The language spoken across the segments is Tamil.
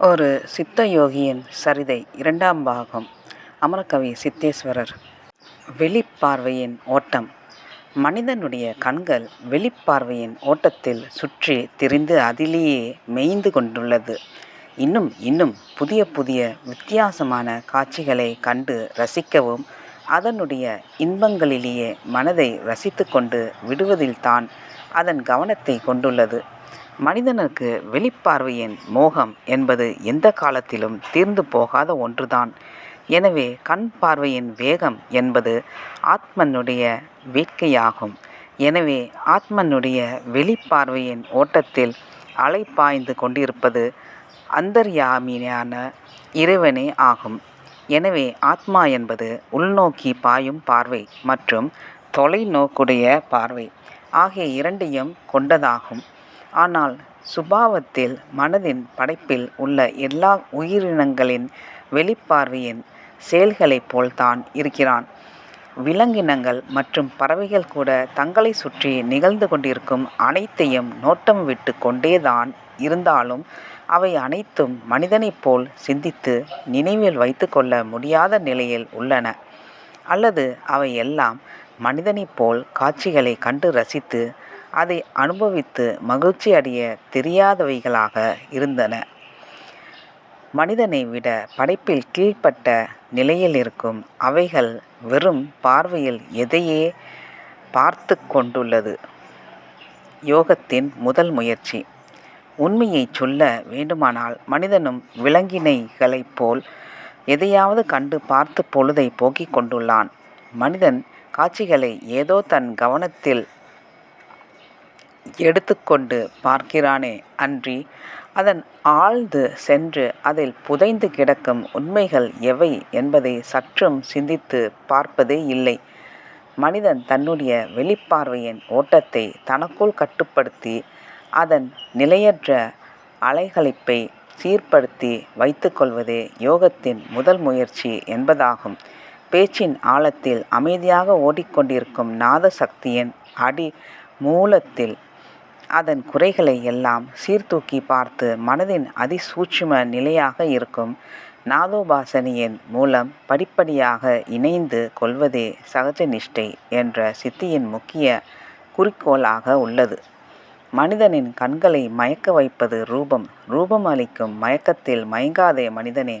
ஒரு சித்த யோகியின் சரிதை இரண்டாம் பாகம். அமரகவி சித்தேஸ்வரர். வெளிப்பார்வையின் ஓட்டம். மனிதனுடைய கண்கள் வெளிப்பார்வையின் ஓட்டத்தில் சுற்றி திரிந்து அதிலேயே மேய்ந்து கொண்டுள்ளது. இன்னும் இன்னும் புதிய புதிய வித்தியாசமான காட்சிகளை கண்டு ரசிக்கவும் அதனுடைய இன்பங்களிலேயே மனதை ரசித்து கொண்டு விடுவதில்தான் அதன் கவனத்தை கொண்டுள்ளது. மனிதனுக்கு வெளிப்பார்வையின் மோகம் என்பது எந்த காலத்திலும் தீர்ந்து போகாத ஒன்றுதான். எனவே கண் பார்வையின் வேகம் என்பது ஆத்மனுடைய வேட்கையாகும். எனவே ஆத்மனுடைய வெளிப்பார்வையின் ஓட்டத்தில் அலை பாய்ந்து கொண்டிருப்பது அந்தர்யாமியான இறைவனே ஆகும். எனவே ஆத்மா என்பது உள்நோக்கி பாயும் பார்வை மற்றும் தொலைநோக்குடைய பார்வை ஆகிய இரண்டையும் கொண்டதாகும். ஆனால் சுபாவத்தில் மனதின் படைப்பில் உள்ள எல்லா உயிரினங்களின் வெளிப்பார்வையின் செயல்களைப் போல்தான் இருக்கிறான். விலங்கினங்கள் மற்றும் பறவைகள் கூட தங்களை சுற்றி நிகழ்ந்து கொண்டிருக்கும் அனைத்தையும் நோட்டம் விட்டு கொண்டேதான் இருந்தாலும் அவை அனைத்தும் மனிதனைப் போல் சிந்தித்து நினைவில் வைத்து கொள்ள முடியாத நிலையில் உள்ளன. அல்லது அவை எல்லாம் மனிதனைப் போல் காட்சிகளை கண்டு ரசித்து அதை அனுபவித்து மகிழ்ச்சி அடைய தெரியாதவைகளாக இருந்தன. மனிதனை விட படைப்பில் கீழ்ப்பட்ட நிலையில் இருக்கும் அவைகள் வெறும் பார்வையில் எதையே பார்த்து கொண்டுள்ளது. யோகத்தின் முதல் முயற்சி. உண்மையை சொல்ல வேண்டுமானால் மனிதனும் விலங்கினைகளைப் போல் எதையாவது கண்டு பார்த்து பொழுதை போக்கிக் கொண்டுள்ளான். மனிதன் காட்சிகளை ஏதோ தன் கவனத்தில் எடுத்துக்கொண்டு பார்க்கிறானே அன்றி அதன் ஆழ்ந்து சென்று அதில் புதைந்து கிடக்கும் உண்மைகள் எவை என்பதை சற்றும் சிந்தித்து பார்ப்பதே இல்லை. மனிதன் தன்னுடைய வெளிப்பார்வையின் ஓட்டத்தை தனக்குள் கட்டுப்படுத்தி அதன் நிலையற்ற அலைகளிப்பை சீர்படுத்தி வைத்து கொள்வதே யோகத்தின் முதல் முயற்சி என்பதாகும். பேச்சின் ஆழத்தில் அமைதியாக ஓடிக்கொண்டிருக்கும் நாத சக்தியின் அடி மூலத்தில் அதன் குறைகளை எல்லாம் சீர்தூக்கி பார்த்து மனதின் அதிசூட்சும நிலையாக இருக்கும் நாதோபாசனையின் மூலம் படிப்படியாக இணைந்து கொள்வதே சகஜ நிஷ்டை என்ற சித்தியின் முக்கிய குறிக்கோளாக உள்ளது. மனிதனின் கண்களை மயக்க வைப்பது ரூபம். ரூபம் அளிக்கும் மயக்கத்தில் மயங்காதே மனிதனே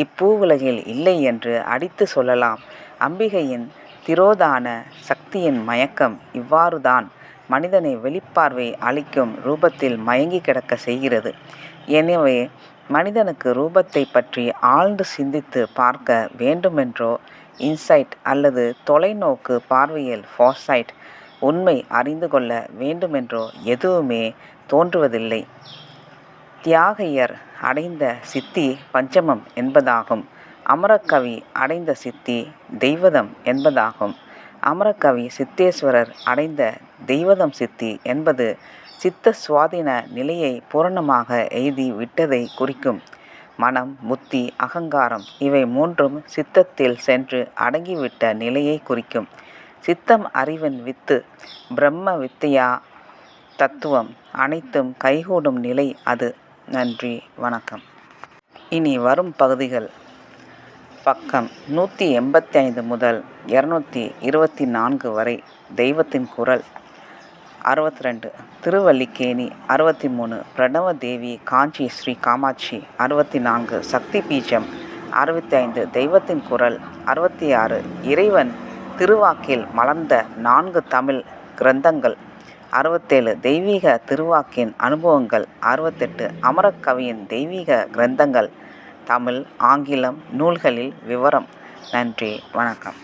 இப்பூவுலகில் இல்லை என்று அடித்து சொல்லலாம். அம்பிகையின் திரோதான சக்தியின் மயக்கம் இவ்வாறுதான் மனிதனை வெளிப்பார்வை அளிக்கும் ரூபத்தில் மயங்கி கிடக்க செய்கிறது. எனவே மனிதனுக்கு ரூபத்தை பற்றி ஆழ்ந்து சிந்தித்து பார்க்க வேண்டுமென்றோ இன்சைட் அல்லது தொலைநோக்கு பார்வையில் ஃபோர்சைட் உண்மை அறிந்து கொள்ள வேண்டுமென்றோ எதுவுமே தோன்றுவதில்லை. தியாகையர் அடைந்த சித்தி பஞ்சமம் என்பதாகும். அமரகவி அடைந்த சித்தி தெய்வதம் என்பதாகும். அமரகவி சித்தேஸ்வரர் அடைந்த தெய்வதம் சித்தி என்பது சித்த சுவாதீன நிலையை பூரணமாக எய்தி விட்டதை குறிக்கும். மனம், புத்தி, அகங்காரம் இவை மூன்றும் சித்தத்தில் சென்று அடங்கிவிட்ட நிலையை குறிக்கும். சித்தம் அறிவின் வித்து, பிரம்ம வித்தையா தத்துவம் அனைத்தும் கைகூடும் நிலை அது. நன்றி, வணக்கம். இனி வரும் பகுதிகள். பக்கம் 185 முதல் 224 வரை தெய்வத்தின் குரல் 62, திருவல்லிக்கேணி 63, பிரணவ தேவி காஞ்சி ஸ்ரீ காமாட்சி 64, சக்தி பீஜம் 65, தெய்வத்தின் குரல் 66, இறைவன் திருவாக்கில் மலர்ந்த 4 தமிழ் கிரந்தங்கள் 67, தெய்வீக திருவாக்கின் அனுபவங்கள் 68, அமரகவியின் தெய்வீக கிரந்தங்கள் தமிழ், ஆங்கிலம் நூல்களில் விவரம். நன்றி, வணக்கம்.